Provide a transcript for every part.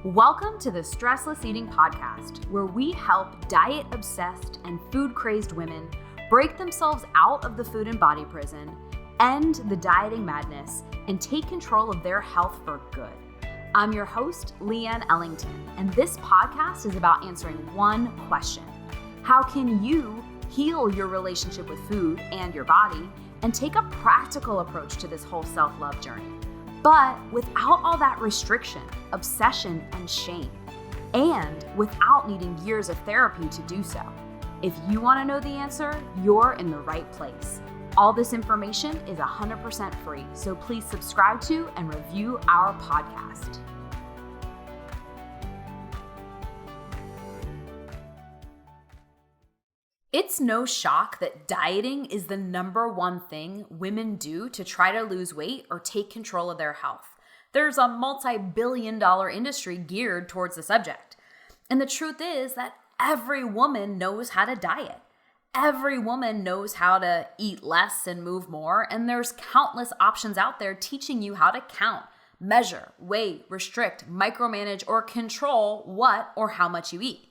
Welcome to the Stressless Eating Podcast, where we help diet-obsessed and food-crazed women break themselves out of the food and body prison, end the dieting madness, and take control of their health for good. I'm your host, Leanne Ellington, and this podcast is about answering one question. How can you heal your relationship with food and your body and take a practical approach to this whole self-love journey, but without all that restriction, obsession, and shame, and without needing years of therapy to do so? If you want to know the answer, you're in the right place. All this information is 100% free, so please subscribe to and review our podcast. It's no shock that dieting is the number one thing women do to try to lose weight or take control of their health. There's a multi-billion-dollar industry geared towards the subject. And the truth is that every woman knows how to diet. Every woman knows how to eat less and move more, and there's countless options out there teaching you how to count, measure, weigh, restrict, micromanage, or control what or how much you eat.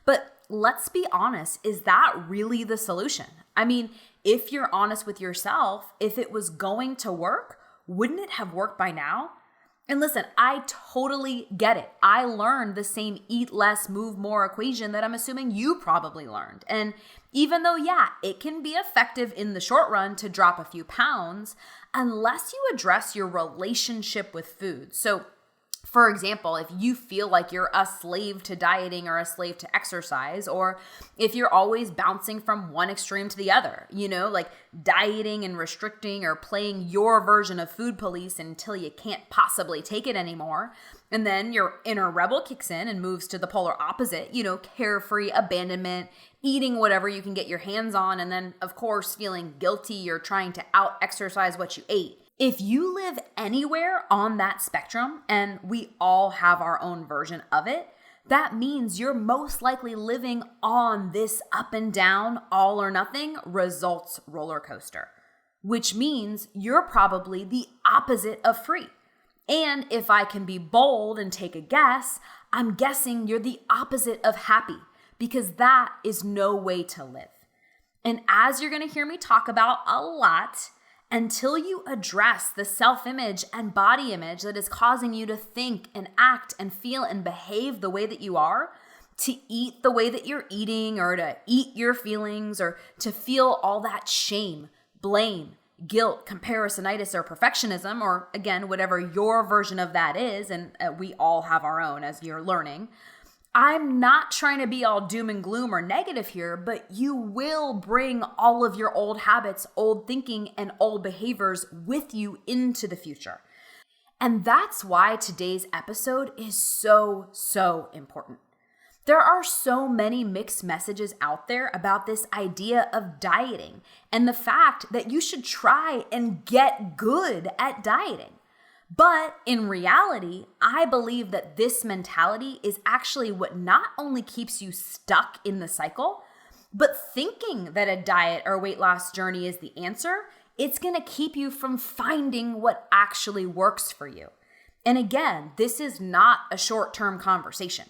But let's be honest, is that really the solution? I mean, if you're honest with yourself, if it was going to work, wouldn't it have worked by now? And listen, I totally get it. I learned the same eat less, move more equation that I'm assuming you probably learned. And even though, it can be effective in the short run to drop a few pounds, unless you address your relationship with food. So for example, if you feel like you're a slave to dieting or a slave to exercise, or if you're always bouncing from one extreme to the other, like dieting and restricting or playing your version of food police until you can't possibly take it anymore, and then your inner rebel kicks in and moves to the polar opposite, carefree abandonment, eating whatever you can get your hands on, and then, of course, feeling guilty or trying to out-exercise what you ate. If you live anywhere on that spectrum, and we all have our own version of it, that means you're most likely living on this up and down, all or nothing results roller coaster, which means you're probably the opposite of free. And if I can be bold and take a guess, I'm guessing you're the opposite of happy, because that is no way to live. And as you're going to hear me talk about a lot, until you address the self-image and body image that is causing you to think and act and feel and behave the way that you are, to eat the way that you're eating, or to eat your feelings, or to feel all that shame, blame, guilt, comparisonitis, or perfectionism, or again, whatever your version of that is, and we all have our own as you're learning. I'm not trying to be all doom and gloom or negative here, but you will bring all of your old habits, old thinking, and old behaviors with you into the future. And that's why today's episode is so important. There are so many mixed messages out there about this idea of dieting and the fact that you should try and get good at dieting. But in reality, I believe that this mentality is actually what not only keeps you stuck in the cycle, but thinking that a diet or weight loss journey is the answer, it's going to keep you from finding what actually works for you. And again, this is not a short-term conversation.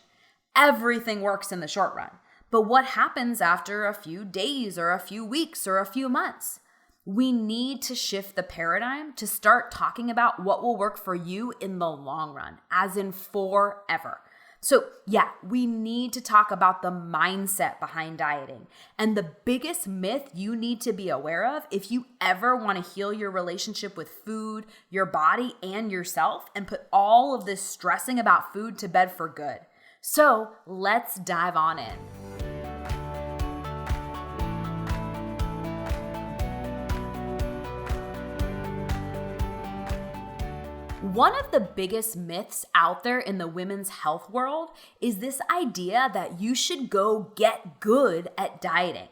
Everything works in the short run. But what happens after a few days or a few weeks or a few months? We need to shift the paradigm to start talking about what will work for you in the long run, as in forever. So we need to talk about the mindset behind dieting. And the biggest myth you need to be aware of if you ever want to heal your relationship with food, your body, and yourself, and put all of this stressing about food to bed for good. So let's dive on in. One of the biggest myths out there in the women's health world is this idea that you should go get good at dieting.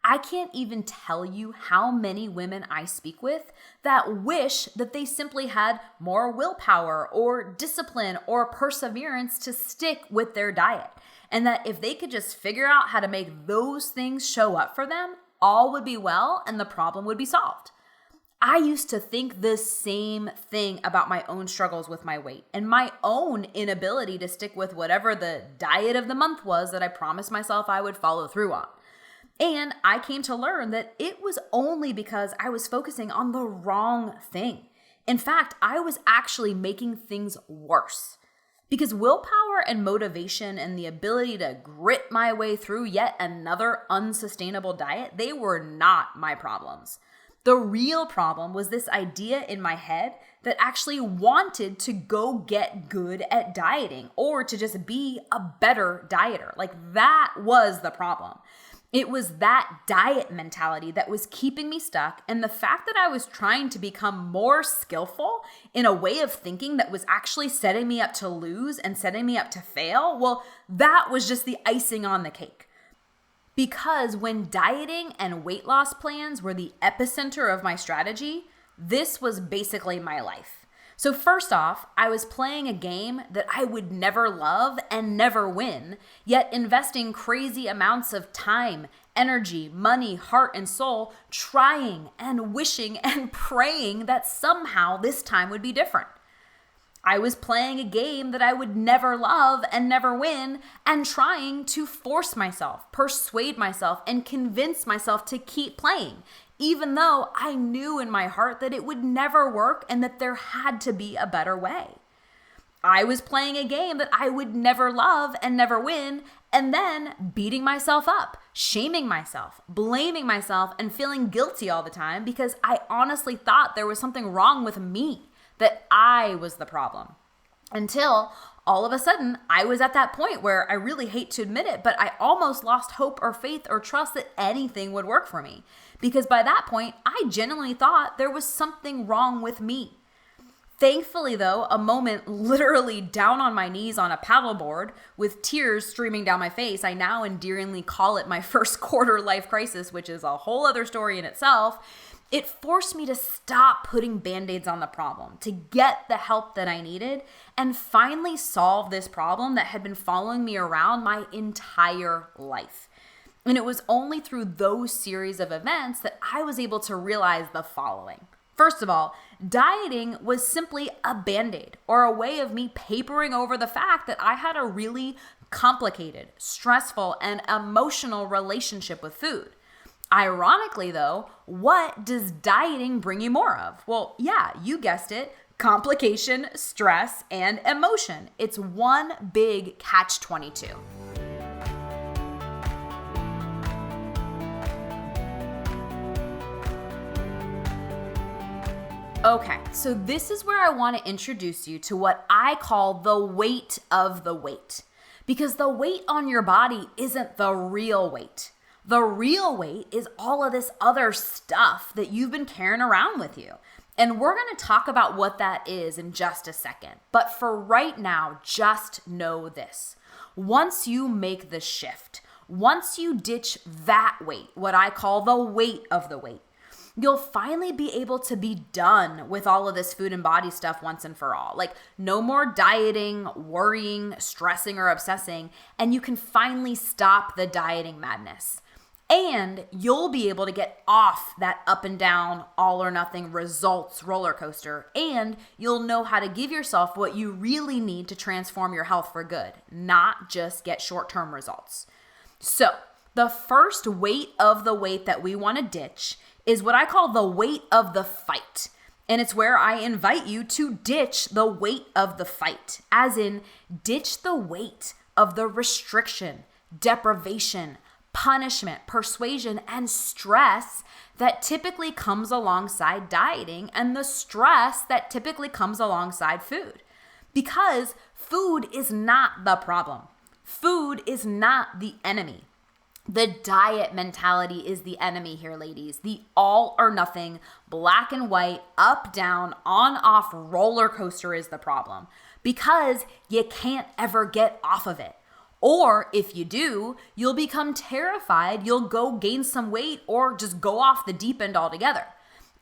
I can't even tell you how many women I speak with that wish that they simply had more willpower or discipline or perseverance to stick with their diet, and that if they could just figure out how to make those things show up for them, all would be well and the problem would be solved. I used to think the same thing about my own struggles with my weight and my own inability to stick with whatever the diet of the month was that I promised myself I would follow through on. And I came to learn that it was only because I was focusing on the wrong thing. In fact, I was actually making things worse. Because willpower and motivation and the ability to grit my way through yet another unsustainable diet, they were not my problems. The real problem was this idea in my head that actually wanted to go get good at dieting or to just be a better dieter. Like that was the problem. It was that diet mentality that was keeping me stuck, and the fact that I was trying to become more skillful in a way of thinking that was actually setting me up to lose and setting me up to fail, well, that was just the icing on the cake. Because when dieting and weight loss plans were the epicenter of my strategy, this was basically my life. So first off, I was playing a game that I would never love and never win, yet investing crazy amounts of time, energy, money, heart, and soul, trying and wishing and praying that somehow this time would be different. I was playing a game that I would never love and never win and trying to force myself, persuade myself, and convince myself to keep playing, even though I knew in my heart that it would never work and that there had to be a better way. I was playing a game that I would never love and never win, and then beating myself up, shaming myself, blaming myself, and feeling guilty all the time because I honestly thought there was something wrong with me, that I was the problem. Until all of a sudden, I was at that point where I really hate to admit it, but I almost lost hope or faith or trust that anything would work for me. Because by that point, I genuinely thought there was something wrong with me. Thankfully, though, a moment literally down on my knees on a paddleboard with tears streaming down my face, I now endearingly call it my first quarter life crisis, which is a whole other story in itself. It forced me to stop putting band-aids on the problem, to get the help that I needed, and finally solve this problem that had been following me around my entire life. And it was only through those series of events that I was able to realize the following. First of all, dieting was simply a band-aid or a way of me papering over the fact that I had a really complicated, stressful, and emotional relationship with food. Ironically, though, what does dieting bring you more of? Well, yeah, you guessed it, complication, stress, and emotion. It's one big catch-22. Okay, so this is where I want to introduce you to what I call the weight of the weight. Because the weight on your body isn't the real weight. The real weight is all of this other stuff that you've been carrying around with you. And we're going to talk about what that is in just a second. But for right now, just know this. Once you make the shift, once you ditch that weight, what I call the weight of the weight, you'll finally be able to be done with all of this food and body stuff once and for all. Like no more dieting, worrying, stressing, or obsessing, and you can finally stop the dieting madness. And you'll be able to get off that up and down, all or nothing results roller coaster. And you'll know how to give yourself what you really need to transform your health for good, not just get short-term results. So the first weight of the weight that we want to ditch is what I call the weight of the fight. And it's where I invite you to ditch the weight of the fight, as in ditch the weight of the restriction, deprivation, punishment, persuasion, and stress that typically comes alongside dieting and the stress that typically comes alongside food. Because food is not the problem. Food is not the enemy. The diet mentality is the enemy here, ladies. The all or nothing, black and white, up, down, on, off roller coaster is the problem because you can't ever get off of it. Or if you do, you'll become terrified, you'll go gain some weight or just go off the deep end altogether.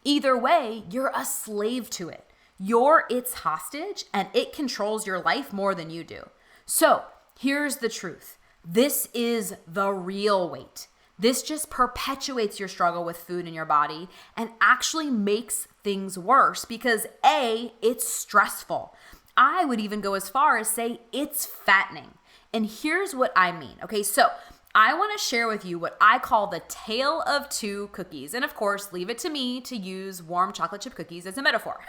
Either way, you're a slave to it. You're its hostage and it controls your life more than you do. So here's the truth. This is the real weight. This just perpetuates your struggle with food in your body and actually makes things worse because A, it's stressful. I would even go as far as say it's fattening. And here's what I mean. Okay, so I want to share with you what I call the tale of two cookies. And of course, leave it to me to use warm chocolate chip cookies as a metaphor.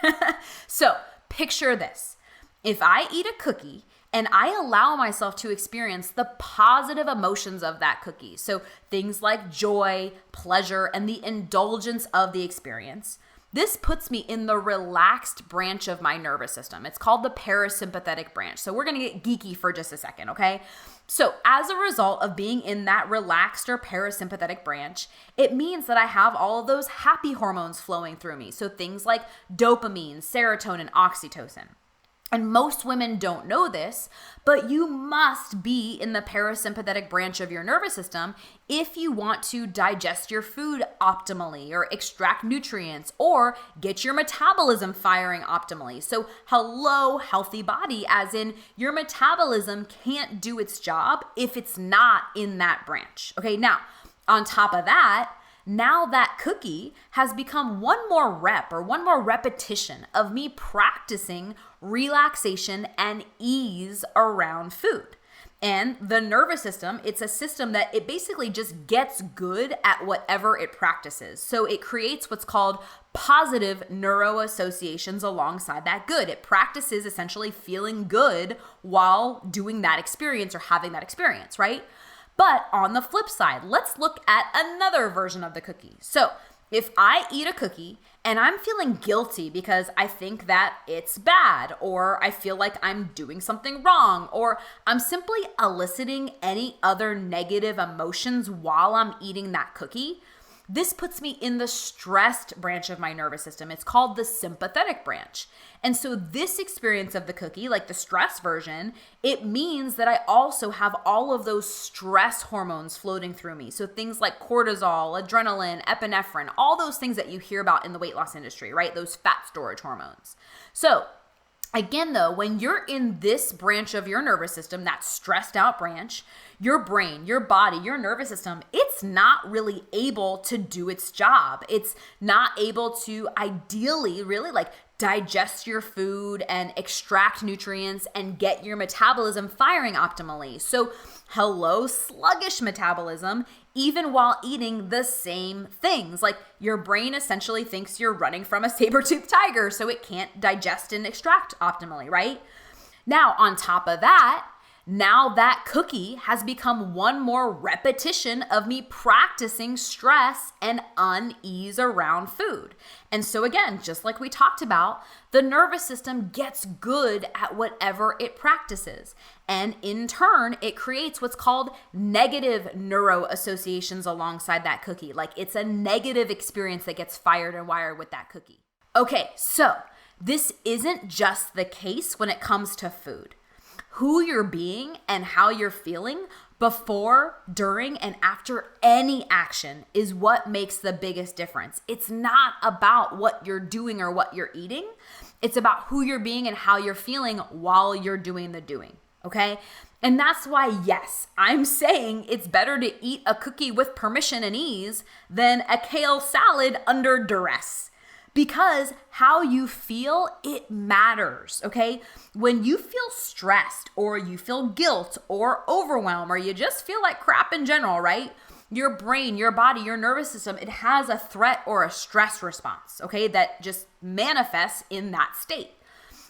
So picture this. If I eat a cookie and I allow myself to experience the positive emotions of that cookie, so things like joy, pleasure, and the indulgence of the experience, this puts me in the relaxed branch of my nervous system. It's called the parasympathetic branch. So we're going to get geeky for just a second, okay? So as a result of being in that relaxed or parasympathetic branch, it means that I have all of those happy hormones flowing through me. So things like dopamine, serotonin, oxytocin. And most women don't know this, but you must be in the parasympathetic branch of your nervous system if you want to digest your food optimally or extract nutrients or get your metabolism firing optimally. So hello, healthy body, as in your metabolism can't do its job if it's not in that branch. Okay, now on top of that, now that cookie has become one more rep or one more repetition of me practicing relaxation and ease around food. And the nervous system, it's a system that it basically just gets good at whatever it practices. So it creates what's called positive neuroassociations alongside that good. It practices essentially feeling good while doing that experience or having that experience, right? But on the flip side, let's look at another version of the cookie. So if I eat a cookie and I'm feeling guilty because I think that it's bad, or I feel like I'm doing something wrong, or I'm simply eliciting any other negative emotions while I'm eating that cookie, this puts me in the stressed branch of my nervous system. It's called the sympathetic branch. And so this experience of the cookie, like the stress version, it means that I also have all of those stress hormones floating through me. So things like cortisol, adrenaline, epinephrine, all those things that you hear about in the weight loss industry, right? Those fat storage hormones. So again, though, when you're in this branch of your nervous system, that stressed out branch, your brain, your body, your nervous system, it's not really able to do its job. It's not able to ideally really digest your food and extract nutrients and get your metabolism firing optimally. So hello, sluggish metabolism, even while eating the same things. Like your brain essentially thinks you're running from a saber-toothed tiger, so it can't digest and extract optimally, right? Now, on top of that, now that cookie has become one more repetition of me practicing stress and unease around food. And so again, just like we talked about, the nervous system gets good at whatever it practices. And in turn, it creates what's called negative neuroassociations alongside that cookie. Like it's a negative experience that gets fired and wired with that cookie. Okay, so this isn't just the case when it comes to food. Who you're being and how you're feeling before, during, and after any action is what makes the biggest difference. It's not about what you're doing or what you're eating. It's about who you're being and how you're feeling while you're doing the doing, okay? And that's why, yes, I'm saying it's better to eat a cookie with permission and ease than a kale salad under duress. Because how you feel, it matters, okay? When you feel stressed or you feel guilt or overwhelm or you just feel like crap in general, right? Your brain, your body, your nervous system, it has a threat or a stress response, okay? That just manifests in that state.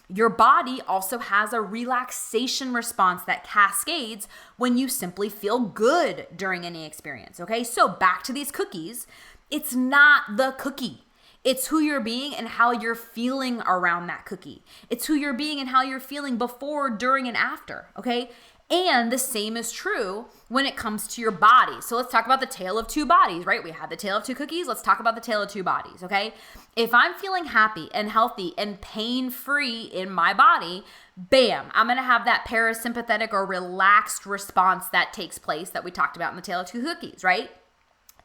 Your body also has a relaxation response that cascades when you simply feel good during any experience, okay? So back to these cookies, it's not the cookie. It's who you're being and how you're feeling around that cookie. It's who you're being and how you're feeling before, during, and after, okay? And the same is true when it comes to your body. So let's talk about the tale of two bodies, right? We had the tale of two cookies. Let's talk about the tale of two bodies, okay? If I'm feeling happy and healthy and pain-free in my body, bam, I'm going to have that parasympathetic or relaxed response that takes place that we talked about in the tale of two cookies, right?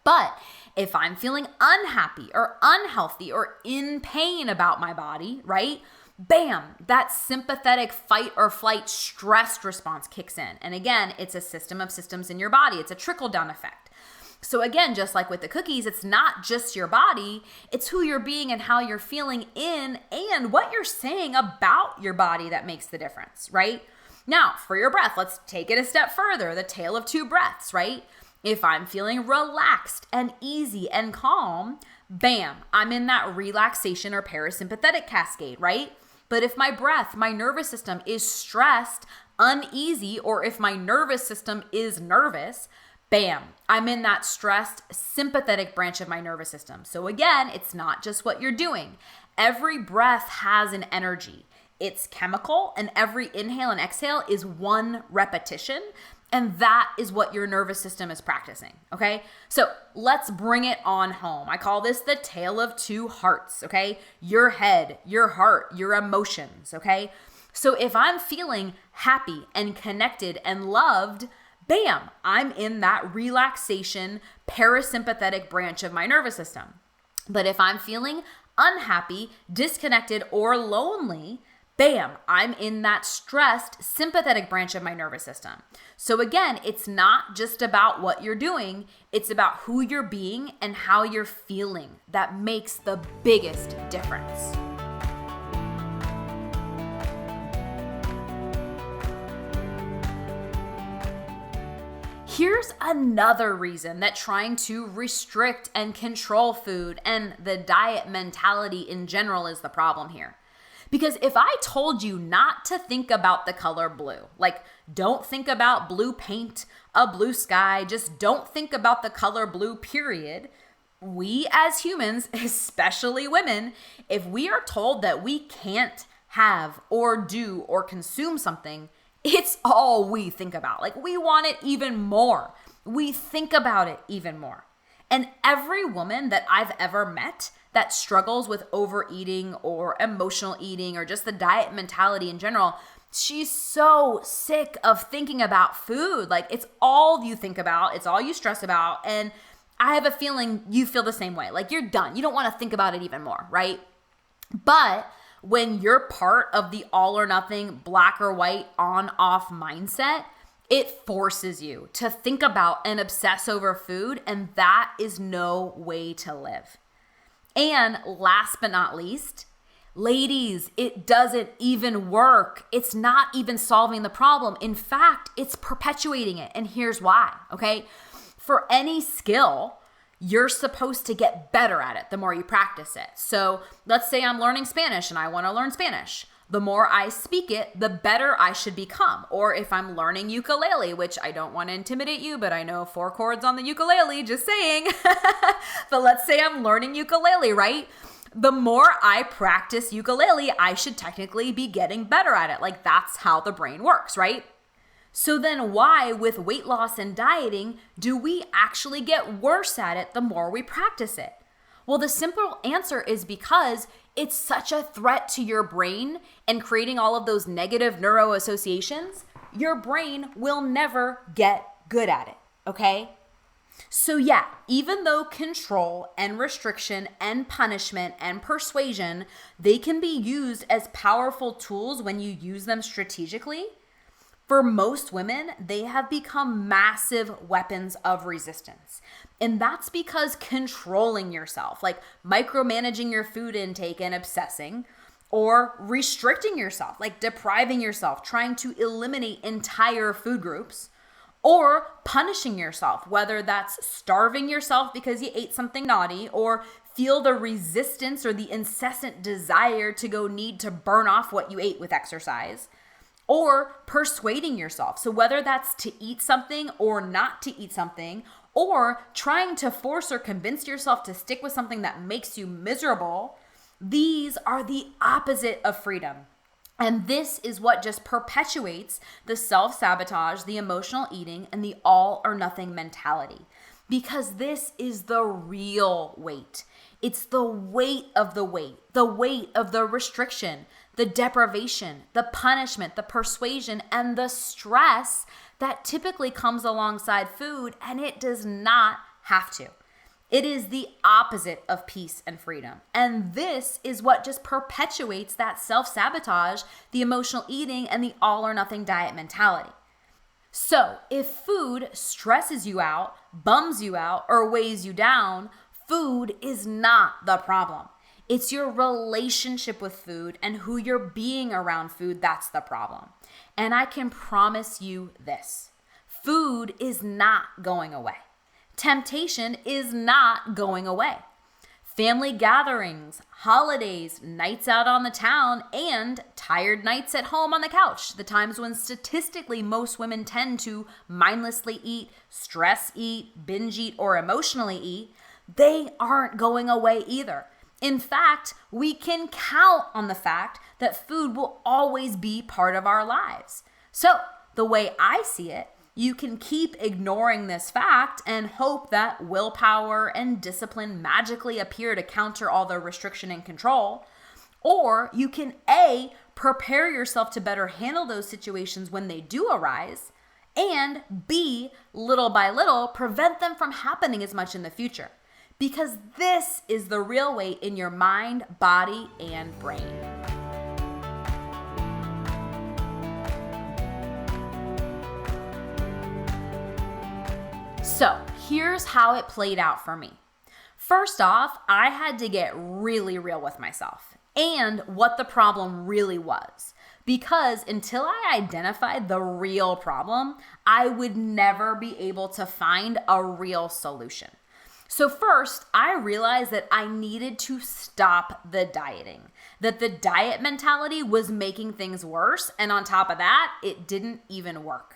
But if I'm feeling unhappy or unhealthy or in pain about my body, right? Bam, that sympathetic fight or flight stress response kicks in. And again, it's a system of systems in your body. It's a trickle-down effect. So again, just like with the cookies, it's not just your body, it's who you're being and how you're feeling in and what you're saying about your body that makes the difference, right? Now, for your breath, let's take it a step further, the tale of two breaths, right? If I'm feeling relaxed and easy and calm, bam, I'm in that relaxation or parasympathetic cascade, right? But if my breath, my nervous system is stressed, uneasy, or if my nervous system is nervous, bam, I'm in that stressed, sympathetic branch of my nervous system. So again, it's not just what you're doing. Every breath has an energy. It's chemical, and every inhale and exhale is one repetition. And that is what your nervous system is practicing, okay? So let's bring it on home. I call this the tale of two hearts, okay? Your head, your heart, your emotions, okay? So if I'm feeling happy and connected and loved, bam, I'm in that relaxation, parasympathetic branch of my nervous system. But if I'm feeling unhappy, disconnected, or lonely, bam, I'm in that stressed, sympathetic branch of my nervous system. So again, it's not just about what you're doing, it's about who you're being and how you're feeling that makes the biggest difference. Here's another reason that trying to restrict and control food and the diet mentality in general is the problem here. Because if I told you not to think about the color blue, like don't think about blue paint, a blue sky, just don't think about the color blue, period. We as humans, especially women, if we are told that we can't have or do or consume something, it's all we think about. Like we want it even more. We think about it even more. And every woman that I've ever met that struggles with overeating or emotional eating or just the diet mentality in general, she's so sick of thinking about food. Like it's all you think about. It's all you stress about. And I have a feeling you feel the same way. Like you're done. You don't want to think about it even more, right? But when you're part of the all or nothing, black or white, on off mindset, it forces you to think about and obsess over food. And that is no way to live. And last but not least, ladies, it doesn't even work. It's not even solving the problem. In fact, it's perpetuating it. And here's why, okay? For any skill, you're supposed to get better at it the more you practice it. So let's say I'm learning Spanish and I want to learn Spanish. The more I speak it, the better I should become. Or if I'm learning ukulele, which I don't want to intimidate you, but I know 4 chords on the ukulele, just saying. But let's say I'm learning ukulele, right? The more I practice ukulele, I should technically be getting better at it. Like that's how the brain works, right? So then why, with weight loss and dieting, do we actually get worse at it the more we practice it? Well, the simple answer is because it's such a threat to your brain and creating all of those negative neuro associations, your brain will never get good at it, okay? So yeah, even though control and restriction and punishment and persuasion, they can be used as powerful tools when you use them strategically, for most women, they have become massive weapons of resistance. And that's because controlling yourself, like micromanaging your food intake and obsessing, or restricting yourself, like depriving yourself, trying to eliminate entire food groups, or punishing yourself, whether that's starving yourself because you ate something naughty, or feel the resistance or the incessant desire to go need to burn off what you ate with exercise, or persuading yourself. So whether that's to eat something or not to eat something, or trying to force or convince yourself to stick with something that makes you miserable, these are the opposite of freedom. And this is what just perpetuates the self-sabotage, the emotional eating, and the all or nothing mentality. Because this is the real weight. It's the weight of the weight of the restriction, the deprivation, the punishment, the persuasion, and the stress that typically comes alongside food, and it does not have to. It is the opposite of peace and freedom. And this is what just perpetuates that self-sabotage, the emotional eating, and the all or nothing diet mentality. So if food stresses you out, bums you out, or weighs you down, food is not the problem. It's your relationship with food and who you're being around food that's the problem. And I can promise you this: food is not going away. Temptation is not going away. Family gatherings, holidays, nights out on the town, and tired nights at home on the couch, the times when statistically most women tend to mindlessly eat, stress eat, binge eat, or emotionally eat, they aren't going away either. In fact, we can count on the fact that food will always be part of our lives. So, the way I see it, you can keep ignoring this fact and hope that willpower and discipline magically appear to counter all the restriction and control. Or you can A, prepare yourself to better handle those situations when they do arise, and B, little by little, prevent them from happening as much in the future. Because this is the real weight in your mind, body, and brain. So here's how it played out for me. First off, I had to get really real with myself and what the problem really was. Because until I identified the real problem, I would never be able to find a real solution. So first, I realized that I needed to stop the dieting, that the diet mentality was making things worse, and on top of that, it didn't even work.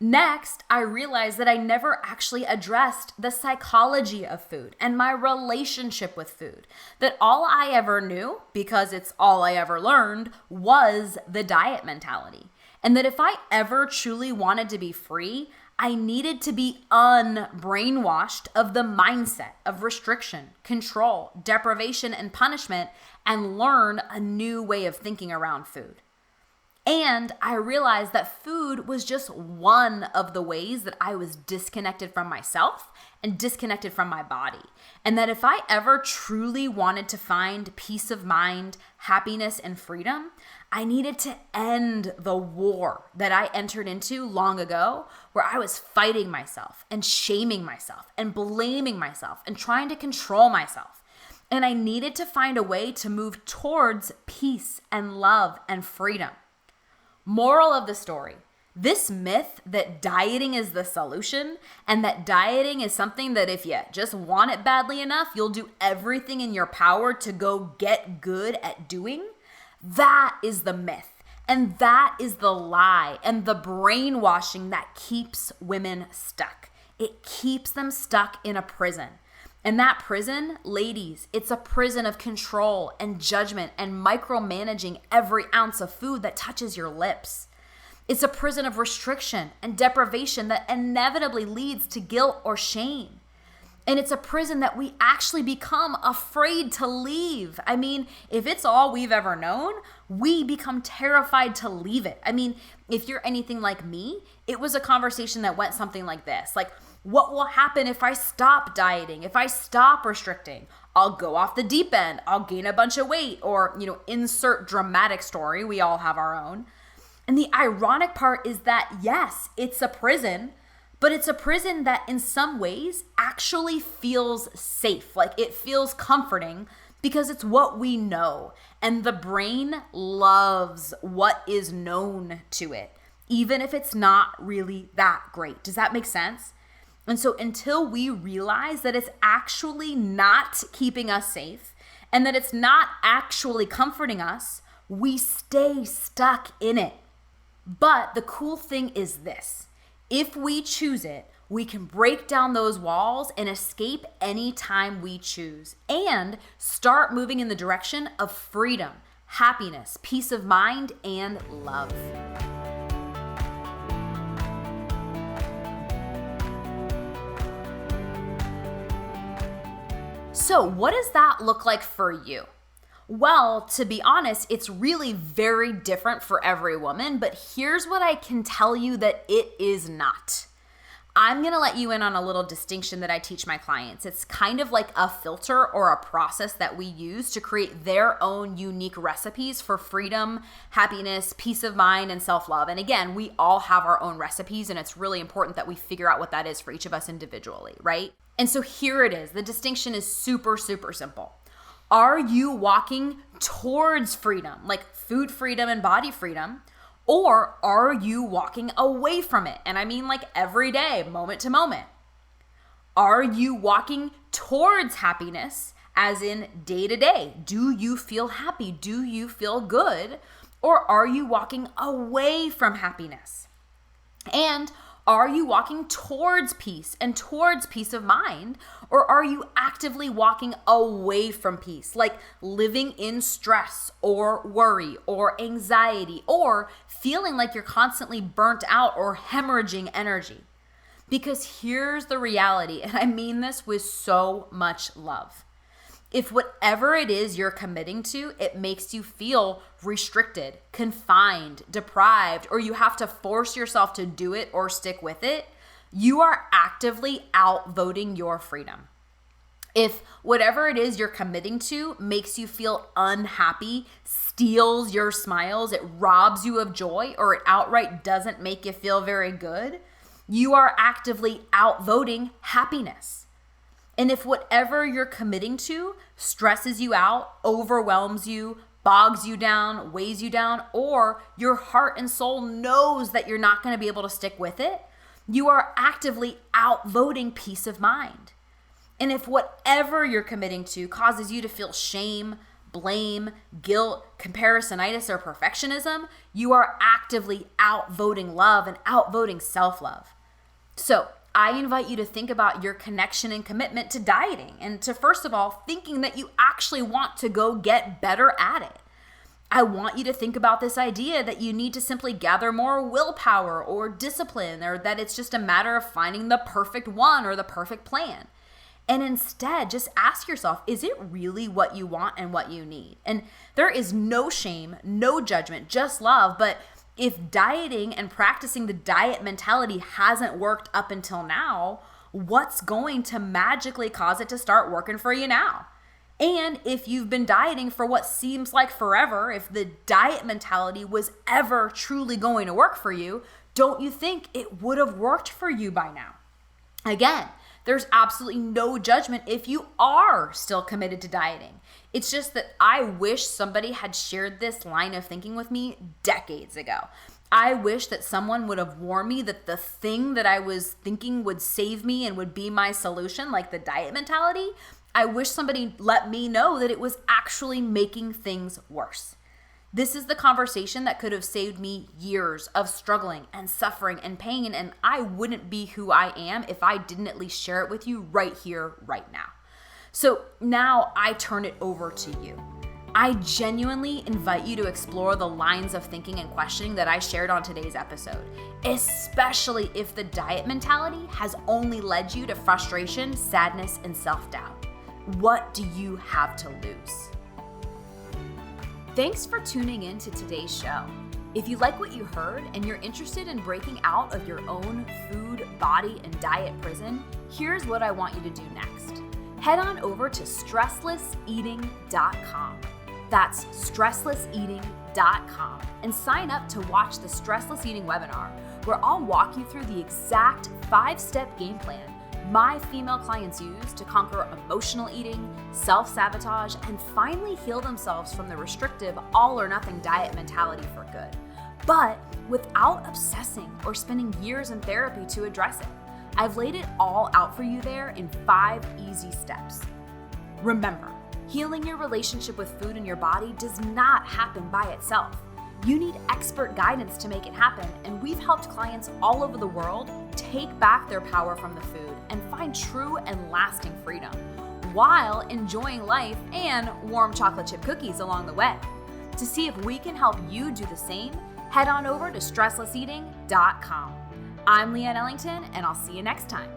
Next, I realized that I never actually addressed the psychology of food and my relationship with food. That all I ever knew, because it's all I ever learned, was the diet mentality. And that if I ever truly wanted to be free, I needed to be unbrainwashed of the mindset of restriction, control, deprivation, and punishment, and learn a new way of thinking around food. And I realized that food was just one of the ways that I was disconnected from myself and disconnected from my body. And that if I ever truly wanted to find peace of mind, happiness, and freedom, I needed to end the war that I entered into long ago, where I was fighting myself and shaming myself and blaming myself and trying to control myself. And I needed to find a way to move towards peace and love and freedom. Moral of the story: this myth that dieting is the solution and that dieting is something that if you just want it badly enough, you'll do everything in your power to go get good at doing, that is the myth. And that is the lie and the brainwashing that keeps women stuck. It keeps them stuck in a prison. And that prison, ladies, it's a prison of control and judgment and micromanaging every ounce of food that touches your lips. It's a prison of restriction and deprivation that inevitably leads to guilt or shame. And it's a prison that we actually become afraid to leave. I mean, if it's all we've ever known, we become terrified to leave it. I mean, if you're anything like me, it was a conversation that went something like this. Like, what will happen if I stop dieting? If I stop restricting? I'll go off the deep end. I'll gain a bunch of weight, or, insert dramatic story. We all have our own. And the ironic part is that, yes, it's a prison, but it's a prison that in some ways actually feels safe. Like, it feels comforting because it's what we know. And the brain loves what is known to it, even if it's not really that great. Does that make sense? And so until we realize that it's actually not keeping us safe and that it's not actually comforting us, we stay stuck in it. But the cool thing is this: if we choose it, we can break down those walls and escape anytime we choose and start moving in the direction of freedom, happiness, peace of mind, and love. So what does that look like for you? Well, to be honest, it's really very different for every woman, but here's what I can tell you that it is not. I'm going to let you in on a little distinction that I teach my clients. It's kind of like a filter or a process that we use to create their own unique recipes for freedom, happiness, peace of mind, and self-love. And again, we all have our own recipes, and it's really important that we figure out what that is for each of us individually, right? And so here it is. The distinction is super, super simple. Are you walking towards freedom, like food freedom and body freedom? Or are you walking away from it? And I mean like every day, moment to moment. Are you walking towards happiness, as in day to day? Do you feel happy? Do you feel good? Or are you walking away from happiness? And are you walking towards peace and towards peace of mind? Or are you actively walking away from peace, like living in stress or worry or anxiety or feeling like you're constantly burnt out or hemorrhaging energy? Because here's the reality, and I mean this with so much love. If whatever it is you're committing to, it makes you feel restricted, confined, deprived, or you have to force yourself to do it or stick with it, you are actively outvoting your freedom. If whatever it is you're committing to makes you feel unhappy, steals your smiles, it robs you of joy, or it outright doesn't make you feel very good, you are actively outvoting happiness. And if whatever you're committing to stresses you out, overwhelms you, bogs you down, weighs you down, or your heart and soul knows that you're not going to be able to stick with it, you are actively outvoting peace of mind. And if whatever you're committing to causes you to feel shame, blame, guilt, comparisonitis, or perfectionism, you are actively outvoting love and outvoting self-love. So I invite you to think about your connection and commitment to dieting, and to, first of all, thinking that you actually want to go get better at it. I want you to think about this idea that you need to simply gather more willpower or discipline, or that it's just a matter of finding the perfect one or the perfect plan. And instead, just ask yourself, is it really what you want and what you need? And there is no shame, no judgment, just love. But if dieting and practicing the diet mentality hasn't worked up until now, what's going to magically cause it to start working for you now? And if you've been dieting for what seems like forever, if the diet mentality was ever truly going to work for you, don't you think it would have worked for you by now? Again, there's absolutely no judgment if you are still committed to dieting. It's just that I wish somebody had shared this line of thinking with me decades ago. I wish that someone would have warned me that the thing that I was thinking would save me and would be my solution, like the diet mentality, I wish somebody let me know that it was actually making things worse. This is the conversation that could have saved me years of struggling and suffering and pain, and I wouldn't be who I am if I didn't at least share it with you right here, right now. So now I turn it over to you. I genuinely invite you to explore the lines of thinking and questioning that I shared on today's episode, especially if the diet mentality has only led you to frustration, sadness, and self-doubt. What do you have to lose? Thanks for tuning in to today's show. If you like what you heard and you're interested in breaking out of your own food, body, and diet prison, here's what I want you to do next. Head on over to stresslesseating.com. That's stresslesseating.com, and sign up to watch the Stressless Eating webinar, where I'll walk you through the exact 5-step game plan my female clients use to conquer emotional eating, self-sabotage, and finally heal themselves from the restrictive all-or-nothing diet mentality for good, but without obsessing or spending years in therapy to address it. I've laid it all out for you there in 5 easy steps. Remember, healing your relationship with food and your body does not happen by itself. You need expert guidance to make it happen, and we've helped clients all over the world take back their power from the food and find true and lasting freedom, while enjoying life and warm chocolate chip cookies along the way. To see if we can help you do the same, head on over to stresslesseating.com. I'm Leanne Ellington, and I'll see you next time.